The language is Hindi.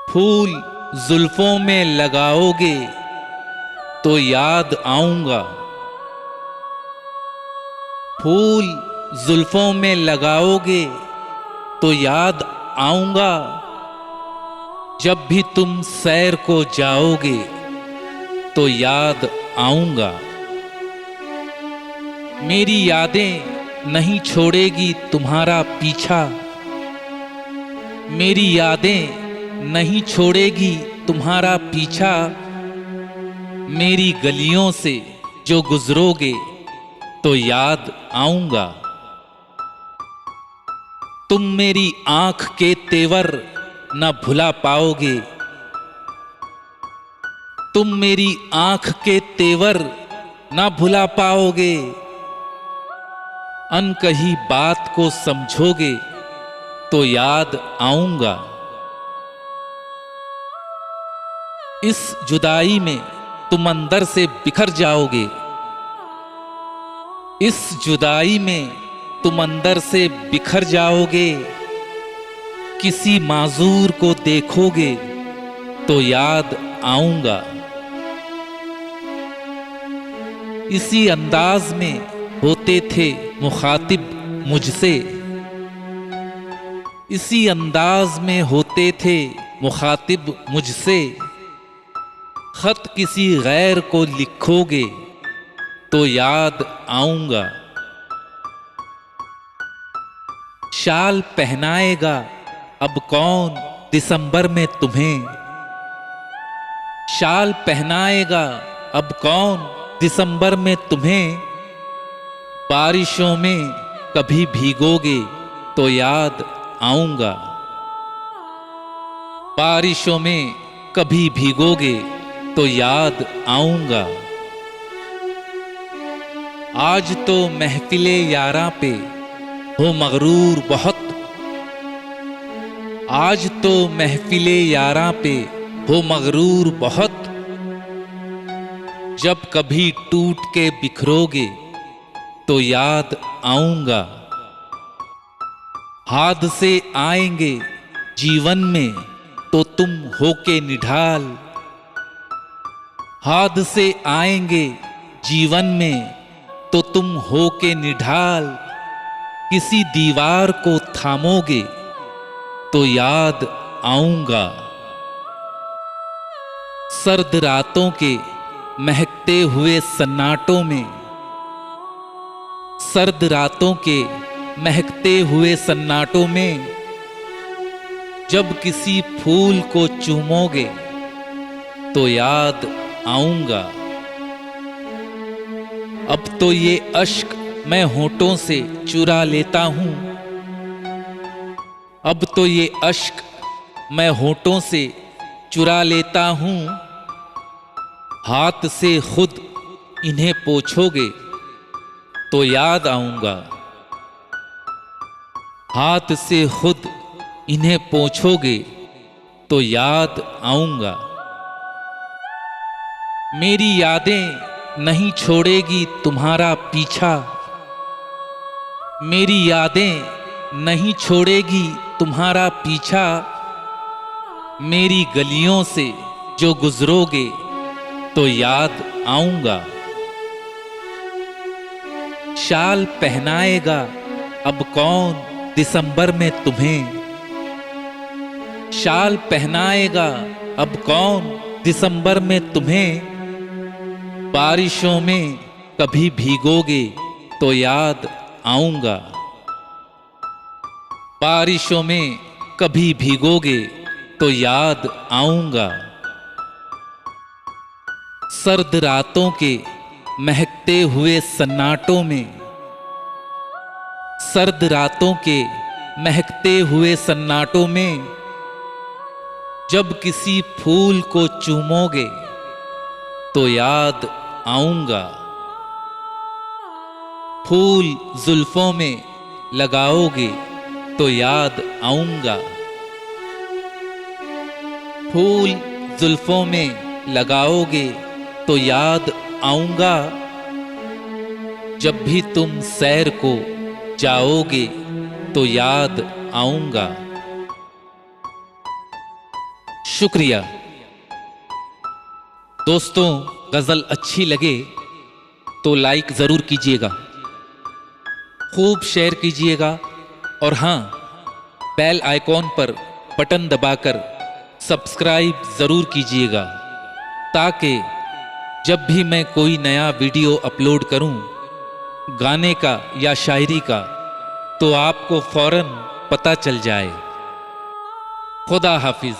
फूल जुल्फों में लगाओगे तो याद आऊंगा। फूल जुल्फों में लगाओगे तो याद आऊंगा। जब भी तुम सैर को जाओगे तो याद आऊंगा। मेरी यादें नहीं छोड़ेगी तुम्हारा पीछा। मेरी यादें नहीं छोड़ेगी तुम्हारा पीछा। मेरी गलियों से जो गुजरोगे तो याद आऊंगा। तुम मेरी आंख के तेवर न भुला पाओगे। तुम मेरी आंख के तेवर न भुला पाओगे। अनकही बात को समझोगे तो याद आऊंगा। इस जुदाई में तुम अंदर से बिखर जाओगे। इस जुदाई में तुम अंदर से बिखर जाओगे। किसी माजूर को देखोगे तो याद आऊंगा। इसी अंदाज में होते थे मुखातिब मुझसे। इसी अंदाज में होते थे मुखातिब मुझसे। खत किसी गैर को लिखोगे तो याद आऊंगा। शाल पहनाएगा अब कौन दिसंबर में तुम्हें। शाल पहनाएगा अब कौन दिसंबर में तुम्हें। बारिशों में कभी भीगोगे तो याद आऊंगा। बारिशों में कभी भीगोगे तो याद आऊंगा। आज तो महफिले यारा पे हो मगरूर बहुत। आज तो महफिले यारा पे हो मगरूर बहुत। जब कभी टूट के बिखरोगे तो याद आऊंगा। हादसे आएंगे जीवन में तो तुम होके निढाल। हादसे आएंगे जीवन में तो तुम होके निढाल। किसी दीवार को थामोगे तो याद आऊंगा। सर्द रातों के महकते हुए सन्नाटों में। सर्द रातों के महकते हुए सन्नाटों में जब किसी फूल को चूमोगे तो याद आऊंगा। अब तो ये अश्क मैं होठों से चुरा लेता हूं। अब तो ये अश्क मैं होठों से चुरा लेता हूं। हाथ से खुद इन्हें पोंछोगे तो याद आऊंगा। हाथ से खुद इन्हें पोंछोगे तो याद आऊंगा। मेरी यादें नहीं छोड़ेगी तुम्हारा पीछा। मेरी यादें नहीं छोड़ेगी तुम्हारा पीछा। मेरी गलियों से जो गुजरोगे तो याद आऊंगा। शाल पहनाएगा अब कौन दिसंबर में तुम्हें। शाल पहनाएगा अब कौन दिसंबर में तुम्हें। बारिशों में कभी भीगोगे तो याद आऊंगा। बारिशों में कभी भीगोगे तो याद आऊंगा। सर्द रातों के महकते हुए सन्नाटों में। सर्द रातों के महकते हुए सन्नाटों में जब किसी फूल को चूमोगे तो याद आऊंगा। फूल जुल्फों में लगाओगे तो याद आऊंगा। फूल जुल्फों में लगाओगे तो याद आऊंगा। जब भी तुम सैर को जाओगे तो याद आऊंगा। शुक्रिया। दोस्तों, गज़ल अच्छी लगे तो लाइक ज़रूर कीजिएगा, खूब शेयर कीजिएगा और हाँ, बेल आइकॉन पर बटन दबाकर सब्सक्राइब ज़रूर कीजिएगा ताकि जब भी मैं कोई नया वीडियो अपलोड करूं, गाने का या शायरी का, तो आपको फौरन पता चल जाए। खुदा हाफिज।